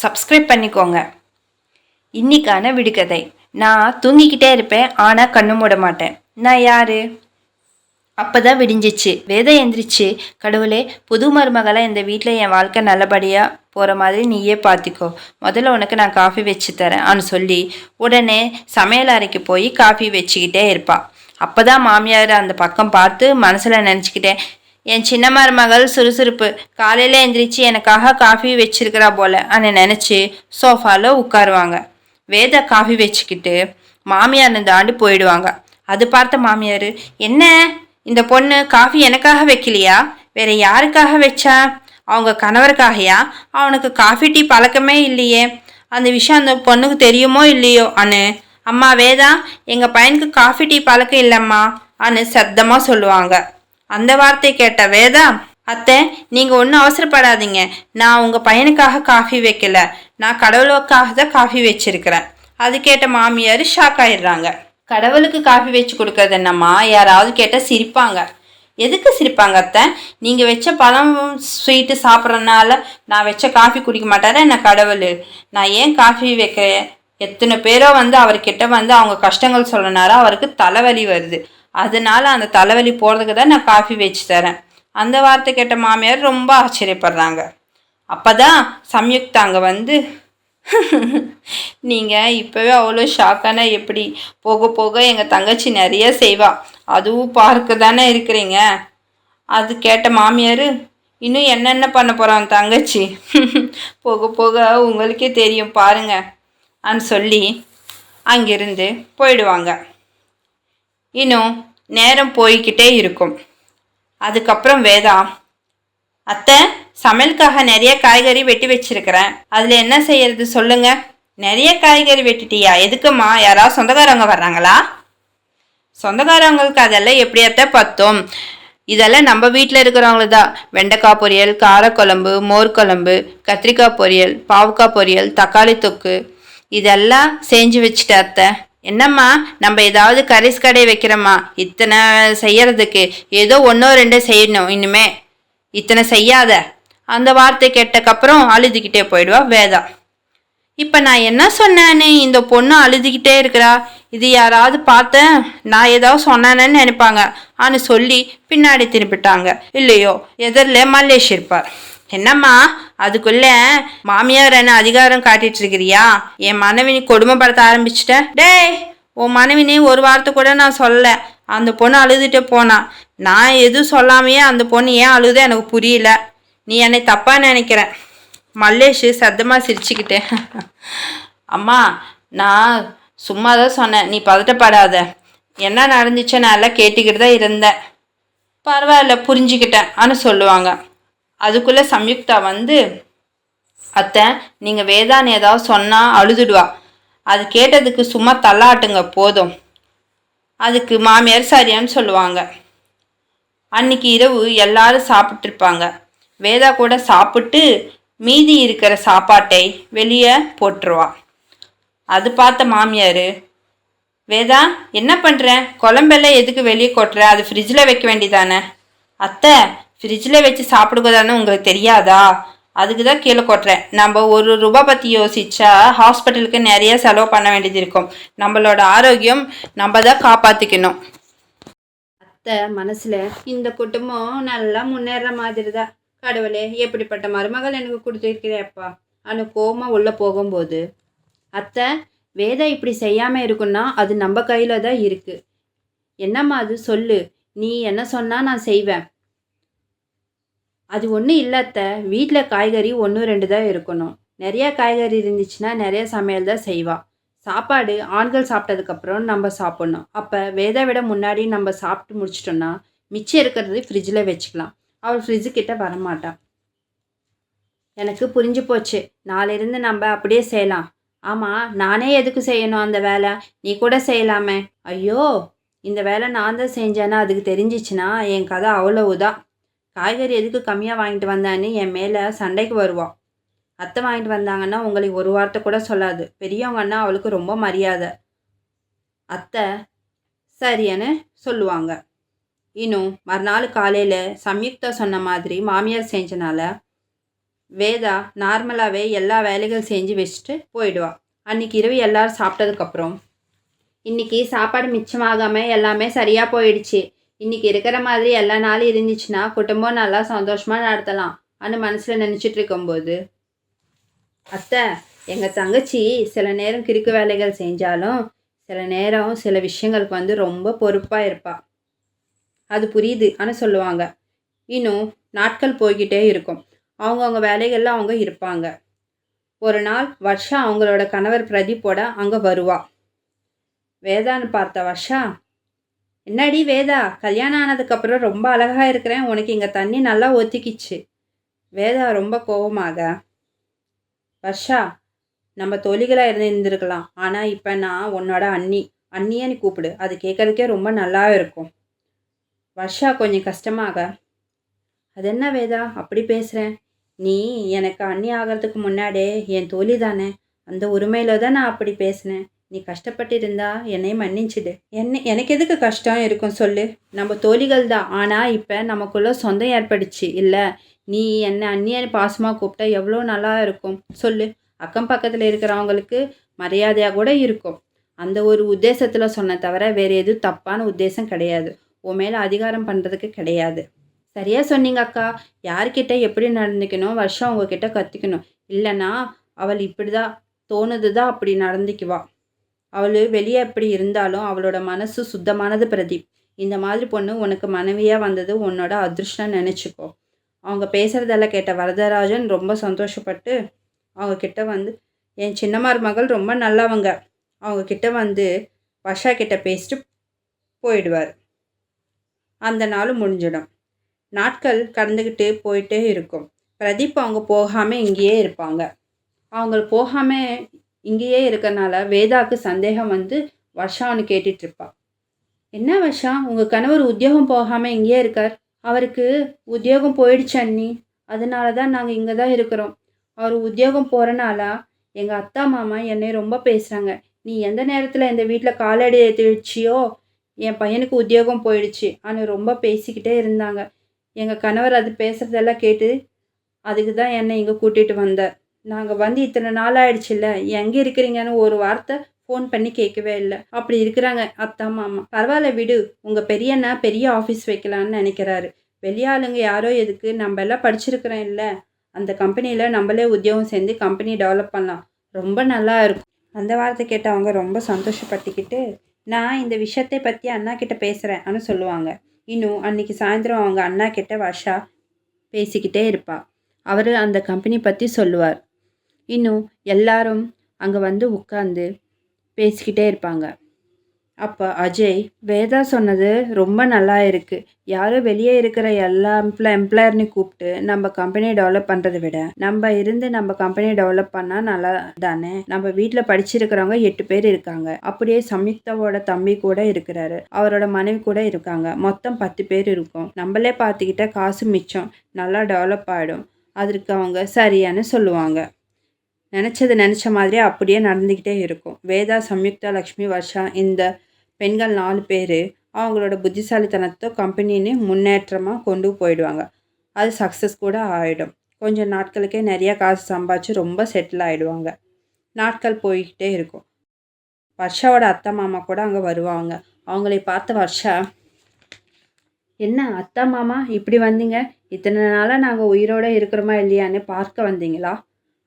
Subscribe பண்ணிக்கோங்க. இன்னைக்கான விடுகதை. நான் தூங்கிக்கிட்டே இருப்பேன், ஆனால் கண்ணு மூட மாட்டேன். நான் யாரு? அப்போதான் விடிஞ்சிச்சு. வேதா எந்திரிச்சு, கடவுளே, புது மருமகளாக இந்த வீட்டில் என் வாழ்க்கை நல்லபடியாக போகிற மாதிரி நீயே பார்த்திக்கோ. முதல்ல உனக்கு நான் காஃபி வச்சு தரேன் சொல்லி உடனே சமையல் அறைக்கு போய் காஃபி வச்சுக்கிட்டே இருப்பாள். அப்போ தான் மாமியார் அந்த பக்கம் பார்த்து மனசில் நினச்சிக்கிட்டேன், என் சின்ன மருமகள் சுறுசுறுப்பு, காலையில் எந்திரிச்சு எனக்காக காஃபி வச்சிருக்கிறா போல நினச்சி சோஃபாவில் உட்காருவாங்க. வேதா காஃபி வச்சுக்கிட்டு மாமியார் தாண்டி போயிடுவாங்க. அது பார்த்த மாமியார், என்ன இந்த பொண்ணு காஃபி எனக்காக வைக்கலையா, வேற யாருக்காக வச்சா? அவங்க கணவருக்காகையா? அவனுக்கு காஃபி டீ பழக்கமே இல்லையே, அந்த விஷயம் அந்த பொண்ணுக்கு தெரியுமோ இல்லையோ அம்மா வேதா, எங்கள் பையனுக்கு காஃபி டீ பழக்கம் இல்லைம்மா சத்தமாக சொல்லுவாங்க. அந்த வார்த்தை கேட்ட வேதா, அத்தை நீங்கள் ஒன்றும் அவசரப்படாதீங்க, நான் உங்கள் பையனுக்காக காஃபி வைக்கல, நான் கடவுளுக்காக தான் காஃபி வச்சிருக்கிறேன். அது கேட்ட மாமியார் ஷாக் ஆயிடுறாங்க. கடவுளுக்கு காஃபி வச்சு கொடுக்கறது என்னம்மா? யாராவது கேட்டால் சிரிப்பாங்க. எதுக்கு சிரிப்பாங்க அத்தை? நீங்கள் வச்ச பழம் ஸ்வீட்டு சாப்பிட்றதுனால நான் வச்ச காஃபி குடிக்க மாட்டாரா என்ன கடவுள்? நான் ஏன் காஃபி வைக்கிறேன்? எத்தனை பேரோ அவர்கிட்ட அவங்க கஷ்டங்கள் சொல்லனாரா அவருக்கு தலைவலி வருது, அதனால அந்த தலைவலி போகிறதுக்கு தான் நான் காஃபி வச்சு தரேன். அந்த வார்த்தை கேட்ட மாமியார் ரொம்ப ஆச்சரியப்படுறாங்க. அப்போ தான் சம்யுக்தாங்க நீங்கள் இப்போவே அவ்வளோ ஷாக்கானா எப்படி? போக போக எங்கள் தங்கச்சி நிறைய செய்வா, அதுவும் பார்க்க தானே இருக்கிறீங்க. அது கேட்ட மாமியார், இன்னும் என்னென்ன பண்ண போகிறான் தங்கச்சி, போக போக உங்களுக்கே தெரியும் பாருங்க சொல்லி அங்கிருந்து போயிடுவாங்க. இன்னும் நேரம் போய்கிட்டே இருக்கும். அதுக்கப்புறம் வேதா, அத்தை சமையலுக்காக நிறைய காய்கறி வெட்டி வச்சிருக்கிறேன், அதில் என்ன செய்யறது சொல்லுங்க. நிறைய காய்கறி வெட்டிட்டியா? எதுக்குமா? யாராவது சொந்தக்காரவங்க வர்றாங்களா? சொந்தக்காரவங்களுக்கு அதெல்லாம் எப்படியாத்த பத்தும், இதெல்லாம் நம்ம வீட்டில் இருக்கிறவங்களு தான். வெண்டைக்காய் பொரியல், காரக்குழம்பு, மோர் குழம்பு, கத்திரிக்காய் பொரியல், பாவக்காய் பொரியல், தக்காளி தொக்கு, இதெல்லாம் செஞ்சு வச்சுட்ட அத்தை. என்னம்மா நம்ம ஏதாவது கரிஸ் கடை வைக்கிறோம்மா? இத்தனை செய்யறதுக்கு ஏதோ ஒன்றோ ரெண்டோ செய்யணும், இனிமே இத்தனை செய்யாத. அந்த வார்த்தை கேட்டக்கப்புறம் அழுதுகிட்டே போயிடுவா வேதா. இப்போ நான் என்ன சொன்னேன்னு இந்த பொண்ணு அழுதுகிட்டே இருக்கிறா, இது யாராவது பார்த்தேன் நான் ஏதாவது சொன்னேன்னு நினைப்பாங்க சொல்லி பின்னாடி திருப்பிட்டாங்க. இல்லையோ எதிரில் மல்லேஷ் இருப்பார். என்னம்மா அதுக்குள்ள மாமியார் என்ன அதிகாரம் காட்டிட்டு இருக்கிறியா? என் மனைவினி கொடுமைப்படுத்த ஆரம்பிச்சிட்ட. டேய், உன் மனைவினி ஒரு வார்த்தை கூட நான் சொல்லலை, அந்த பொண்ணு அழுதுட்டு போனா, நான் எதுவும் சொல்லாமையே அந்த பொண்ணு ஏன் அழுத எனக்கு புரியல, நீ என்னை தப்பாக நினைக்கிற. மல்லேஷ் சத்தமாக சிரிச்சுக்கிட்டேன். அம்மா நான் சும்மா தான் சொன்னேன், நீ பதட்டப்படாத, என்ன நடந்துச்சோ நான் எல்லாம் கேட்டுக்கிட்டு தான் இருந்தேன், பரவாயில்ல புரிஞ்சுக்கிட்டேன் சொல்லுவாங்க. அதுக்குள்ளே சம்யுக்தா அத்தை நீங்கள் வேதான்னு ஏதாவது சொன்னால் அழுதுடுவா, அது கேட்டதுக்கு சும்மா தள்ளாட்டுங்க போதும். அதுக்கு மாமியார் சரியான்னு சொல்லுவாங்க. அன்னைக்கு இரவு எல்லாரும் சாப்பிட்ருப்பாங்க. வேதா கூட சாப்பிட்டு மீதி இருக்கிற சாப்பாட்டை வெளியே போட்டுருவா. அது பார்த்த மாமியார், வேதா என்ன பண்ணுற? குழம்பெல்லாம் எதுக்கு வெளியே கொட்டுற? அது ஃப்ரிட்ஜில் வைக்க வேண்டியதானே. அத்தை ஃப்ரிட்ஜில் வச்சு சாப்பிடுவதானே உங்களுக்கு தெரியாதா? அதுக்கு தான் கீழே கொட்டுறேன். நம்ம ₹1 பற்றி யோசிச்சா ஹாஸ்பிட்டலுக்கு நிறைய செலவு பண்ண வேண்டியது இருக்கும். நம்மளோட ஆரோக்கியம் நம்ம தான் காப்பாற்றிக்கணும். அத்தை மனசில், இந்த குடும்பம் நல்லா முன்னேற மாதிரி தான், கடவுளே எப்படிப்பட்ட மருமகள் எனக்கு கொடுத்துருக்கிறேப்பா கோமா உள்ளே போகும்போது, அத்தை வேதா இப்படி செய்யாமல் இருக்குன்னா அது நம்ம கையில் தான் இருக்குது. என்னம்மா அது சொல்லு, நீ என்ன சொன்னால் நான் செய்வேன். அது ஒன்றும் இல்லத்த, வீட்டில் காய்கறி 1-2 தான் இருக்கணும், நிறைய காய்கறி இருந்துச்சுன்னா நிறைய சமையல் தான் செய்வா. சாப்பாடு ஆண்கள் சாப்பிட்டதுக்கப்புறம் நம்ம சாப்பிட்ணும். அப்போ வேதா விட முன்னாடி நம்ம சாப்பிட்டு முடிச்சிட்டோன்னா மிச்சம் இருக்கிறது ஃப்ரிட்ஜில் வச்சுக்கலாம். அவள் ஃப்ரிட்ஜுக்கிட்ட வரமாட்டான். எனக்கு புரிஞ்சு போச்சு, நாளிலிருந்து நம்ம அப்படியே செய்யலாம். ஆமாம், நானே எதுக்கு செய்யணும் அந்த வேலை? நீ கூட செய்யலாமே. ஐயோ, இந்த வேலை நான் தான் செஞ்சேன்னா அதுக்கு தெரிஞ்சிச்சுன்னா என் கதை அவ்வளவுதான். காய்கறி எதுக்கு கம்மியாக வாங்கிட்டு வந்தான்னு என் மேலே சண்டைக்கு வருவாள். அத்தை வாங்கிட்டு வந்தாங்கன்னா உங்களுக்கு ஒரு வார்த்தை கூட சொல்லாது. பெரியவங்கன்னா அவளுக்கு ரொம்ப மரியாதை. அத்தை சரின்னு சொல்லுவாங்க. இன்னும் மறுநாள் காலையில் சம்யுக்தா சொன்ன மாதிரி மாமியார் செஞ்சனால வேதா நார்மலாகவே எல்லா வேலைகள் செஞ்சு வச்சுட்டு போயிடுவா. அன்றைக்கி இரவு எல்லோரும் சாப்பிட்டதுக்கப்புறம் இன்றைக்கி சாப்பாடு மிச்சமாகாமல் எல்லாமே சரியாக போயிடுச்சு. இன்றைக்கி இருக்கிற மாதிரி எல்லா நாளும் இருந்துச்சுன்னா குடும்பம் நல்லா சந்தோஷமாக நடத்தலாம் அன்னு மனசில் நினச்சிட்டு இருக்கும்போது, அத்தை, எங்கள் தங்கச்சி சில நேரம் கிறுக்கு வேலைகள் செஞ்சாலும் சில நேரம் சில விஷயங்களுக்கு ரொம்ப பொறுப்பாக இருப்பாள். அது புரியுது ஆனால் சொல்லுவாங்க. இன்னும் நாட்கள் போய்கிட்டே இருக்கும். அவங்கவுங்க வேலைகளில் அவங்க இருப்பாங்க. ஒரு நாள் வர்ஷா அவங்களோட கணவர் பிரதீப்போட அங்கே வருவா. வேதான்னு பார்த்த வர்ஷா, என்னடி வேதா, கல்யாணம் ஆனதுக்கப்புறம் ரொம்ப அழகாக இருக்கிறேன், உனக்கு இங்கே தண்ணி நல்லா ஒத்திக்கிச்சு. வேதா ரொம்ப கோபமாக, வர்ஷா, நம்ம தோழிகளாக இருந்திருக்கலாம், ஆனால் இப்போ நான் உன்னோட அண்ணியை நீ கூப்பிடு, அது கேட்கறதுக்கே ரொம்ப நல்லா இருக்கும். வர்ஷா கொஞ்சம் கஷ்டமாக, அது என்ன வேதா அப்படி பேசுகிறேன், நீ எனக்கு அண்ணி ஆகிறதுக்கு முன்னாடியே என் தோழி தானே, அந்த உரிமையில் தான் நான் அப்படி பேசினேன். நீ கஷ்டப்பட்டு இருந்தா என்னை மன்னிச்சிடு. எனக்கு எதுக்கு கஷ்டம் இருக்கும் சொல்லு, நம்ம தோழிகள் தான். ஆனால் இப்போ நமக்குள்ள சொந்தம் ஏற்படுச்சு இல்லை, நீ என்னை அண்ணியன்னு பாசமாக கூப்பிட்டா எவ்வளோ நல்லா இருக்கும் சொல்லு. அக்கம் பக்கத்தில் இருக்கிறவங்களுக்கு மரியாதையாக கூட இருக்கும். அந்த ஒரு உத்தேசத்தில் சொன்ன தவிர வேறு எதுவும் தப்பான உத்தேசம் கிடையாது. உன் மேலே அதிகாரம் பண்ணுறதுக்கு கிடையாது. சரியாக சொன்னீங்க அக்கா. யார்கிட்ட எப்படி நடந்துக்கணும் வருஷம் உங்ககிட்ட கற்றுக்கணும். இல்லைன்னா அவள் இப்படி தான் தோணுது தான் அப்படி நடந்துக்குவா. அவள் வெளியே எப்படி இருந்தாலும் அவளோட மனசு சுத்தமானது பிரதீப். இந்த மாதிரி பொண்ணு உனக்கு மனைவியாக வந்தது உன்னோட அதிர்ஷ்டம் நினச்சிக்கோ. அவங்க பேசுகிறதெல்லாம் கேட்ட வரதராஜன் ரொம்ப சந்தோஷப்பட்டு அவங்க கிட்ட என் சின்னமார் மகள் ரொம்ப நல்லவங்க, அவங்க கிட்ட வர்ஷா கிட்ட பேசிட்டு போயிடுவார். அந்த நாளும் முடிஞ்சிடும். நாட்கள் கடந்துக்கிட்டு போயிட்டே இருக்கும். பிரதீப் அவங்க போகாமல் இங்கேயே இருப்பாங்க. அவங்க போகாமல் இங்கேயே இருக்கறனால வேதாவுக்கு சந்தேகம் வர்ஷான்னு கேட்டுட்ருப்பா. என்ன வர்ஷா, உங்கள் கணவர் உத்தியோகம் போகாமல் இங்கேயே இருக்கார்? அவருக்கு உத்தியோகம் போயிடுச்சு அண்ணி, அதனால தான் நாங்கள் இங்கே தான் இருக்கிறோம். அவர் உத்தியோகம் போகிறனால எங்கள் அத்தா மாமா என்னை ரொம்ப பேசுகிறாங்க. நீ எந்த நேரத்தில் இந்த வீட்டில் காலடி எடுத்து வச்சியோ என் பையனுக்கு உத்தியோகம் போயிடுச்சு ஆனால் ரொம்ப பேசிக்கிட்டே இருந்தாங்க. எங்கள் கணவர் அது பேசுகிறதெல்லாம் கேட்டு அதுக்கு தான் என்னை இங்கே கூட்டிகிட்டு வந்தார். நாங்கள் இத்தனை நாள் ஆயிடுச்சுல்ல, எங்கே இருக்கிறீங்கன்னு ஒரு வார்த்தை ஃபோன் பண்ணி கேட்கவே இல்லை. அப்படி இருக்கிறாங்க அத்தா மாமா. பரவாயில்ல விடு, உங்கள் பெரியண்ணா பெரிய ஆஃபீஸ் வைக்கலான்னு நினைக்கிறாரு. வெளியாளுங்க யாரோ எதுக்கு, நம்ம எல்லாம் படிச்சிருக்கிறோம் இல்லை, அந்த கம்பெனியில் நம்மளே உத்தியோகம் சேர்ந்து கம்பெனி டெவலப் பண்ணலாம், ரொம்ப நல்லா இருக்கும். அந்த வார்த்தை கேட்டு அவங்க ரொம்ப சந்தோஷப்பட்டுக்கிட்டு, நான் இந்த விஷயத்தை பற்றி அண்ணா கிட்ட பேசுகிறேன்னு சொல்லுவாங்க. இன்னும் அன்றைக்கி சாயந்தரம் அவங்க அண்ணா கிட்ட வர்ஷா பேசிக்கிட்டே இருப்பாள். அவர் அந்த கம்பெனி பற்றி சொல்லுவார். இன்னும் எல்லாரும் அங்கே உட்காந்து பேசிக்கிட்டே இருப்பாங்க. அப்போ அஜய், வேதா சொன்னது ரொம்ப நல்லா இருக்குது. யாரும் வெளியே இருக்கிற எல்லா எம்ப்ளாயர்னு கூப்பிட்டு நம்ம கம்பெனியை டெவலப் பண்ணுறதை விட நம்ம இருந்து நம்ம கம்பெனியை டெவலப் பண்ணால் நல்லா தானே. நம்ம வீட்டில் படிச்சிருக்கிறவங்க 8 பேர் இருக்காங்க. அப்படியே சம்யுக்தாவோட தம்பி கூட இருக்கிறாரு, அவரோட மனைவி கூட இருக்காங்க. மொத்தம் 10 பேர் இருக்கும். நம்மளே பார்த்துக்கிட்ட காசு மிச்சம், நல்லா டெவலப் ஆகிடும். அதற்கு அவங்க சரியானு சொல்லுவாங்க. நினச்ச மாதிரியே அப்படியே நடந்துக்கிட்டே இருக்கும். வேதா, சம்யுக்தா, லக்ஷ்மி, வர்ஷா இந்த பெண்கள் 4 பேர் அவங்களோட புத்திசாலித்தனத்தை கம்பெனின்னு முன்னேற்றமாக கொண்டு போயிடுவாங்க. அது சக்ஸஸ் கூட ஆகிடும். கொஞ்சம் நாட்களுக்கே நிறையா காசு சம்பாதிச்சு ரொம்ப செட்டில் ஆகிடுவாங்க. நாட்கள் போய்கிட்டே இருக்கும். வர்ஷாவோட அத்தை மாமா கூட அங்கே வருவாங்க. அவங்களை பார்த்த வர்ஷா, என்ன அத்தா மாமா இப்படி வந்தீங்க, இத்தனை நாளாக நாங்கள் உயிரோடு இருக்கிறோமா இல்லையான்னு பார்க்க வந்தீங்களா?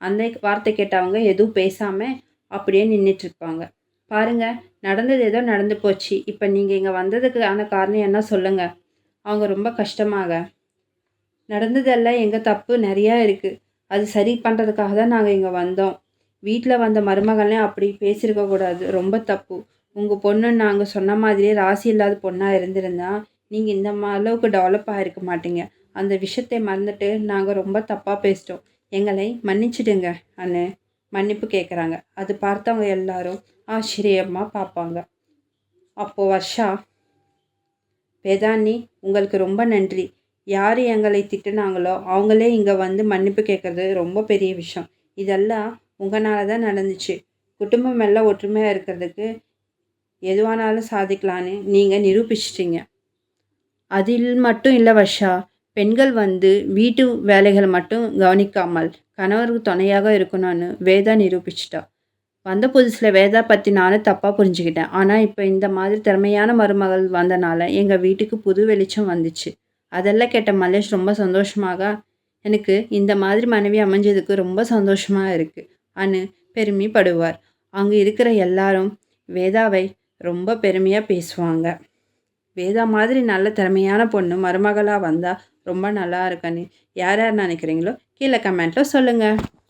அந்த வார்த்தை கேட்டவங்க எதுவும் பேசாமல் அப்படியே நின்றுட்டுருப்பாங்க. பாருங்கள், நடந்தது ஏதோ நடந்து போச்சு. இப்போ நீங்கள் இங்கே வந்ததுக்கான காரணம் என்ன சொல்லுங்கள். அவங்க ரொம்ப கஷ்டமாக, நடந்ததெல்லாம் எங்கள் தப்பு நிறையா இருக்குது, அது சரி பண்ணுறதுக்காக தான் நாங்கள் இங்கே வந்தோம். வீட்டில் வந்த மருமகள்னே அப்படி பேசியிருக்கக்கூடாது, ரொம்ப தப்பு. உங்கள் பொண்ணு நாங்கள் சொன்ன மாதிரியே ராசி இல்லாத பொண்ணாக இருந்திருந்தா நீங்கள் இந்த அளவுக்கு டெவலப் ஆகிருக்க மாட்டீங்க. அந்த விஷயத்தை மறந்துட்டு நாங்கள் ரொம்ப தப்பாக பேசிட்டோம், எங்களை மன்னிச்சிடுங்க அண்ணே மன்னிப்பு கேட்குறாங்க. அது பார்த்தவங்க எல்லாரும் ஆச்சரியமாக பார்ப்பாங்க. அப்போது வர்ஷா, வேதாண்ணி உங்களுக்கு ரொம்ப நன்றி. யார் எங்களை திட்டுனாங்களோ அவங்களே இங்கே மன்னிப்பு கேட்குறது ரொம்ப பெரிய விஷயம். இதெல்லாம் உங்களால தான் நடந்துச்சு. குடும்பம் எல்லாம் ஒற்றுமையாக இருக்கிறதுக்கு எதுவானாலும் சாதிக்கலான்னு நீங்கள் நிரூபிச்சிட்டிங்க. அதில் மட்டும் இல்லை வர்ஷா, பெண்கள் வந்து வீட்டு வேலைகள் மட்டும் கவனிக்காமல் கணவருக்கு துணையாக இருக்கணும்னு வேதா நிரூபிச்சிட்டா. வந்த புதுசில் வேதா பற்றி நானும் தப்பாக புரிஞ்சுக்கிட்டேன். ஆனால் இப்போ இந்த மாதிரி திறமையான மருமகள் வந்தனால எங்கள் வீட்டுக்கு புது வெளிச்சம் வந்துச்சு. அதெல்லாம் கேட்ட மல்லேஷ் ரொம்ப சந்தோஷமாக, எனக்கு இந்த மாதிரி மனைவி அமைஞ்சதுக்கு ரொம்ப சந்தோஷமாக இருக்குது அனு பெருமைப்படுவார். அங்கே இருக்கிற எல்லாரும் வேதாவை ரொம்ப பெருமையாக பேசுவாங்க. வேதா மாதிரி நல்ல திறமையான பொண்ணு மருமகளாக வந்தால் ரொம்ப நல்லா இருக்குன்னு யார் யார் நினைக்கிறீங்களோ கீழே கமெண்ட்டில் சொல்லுங்கள்.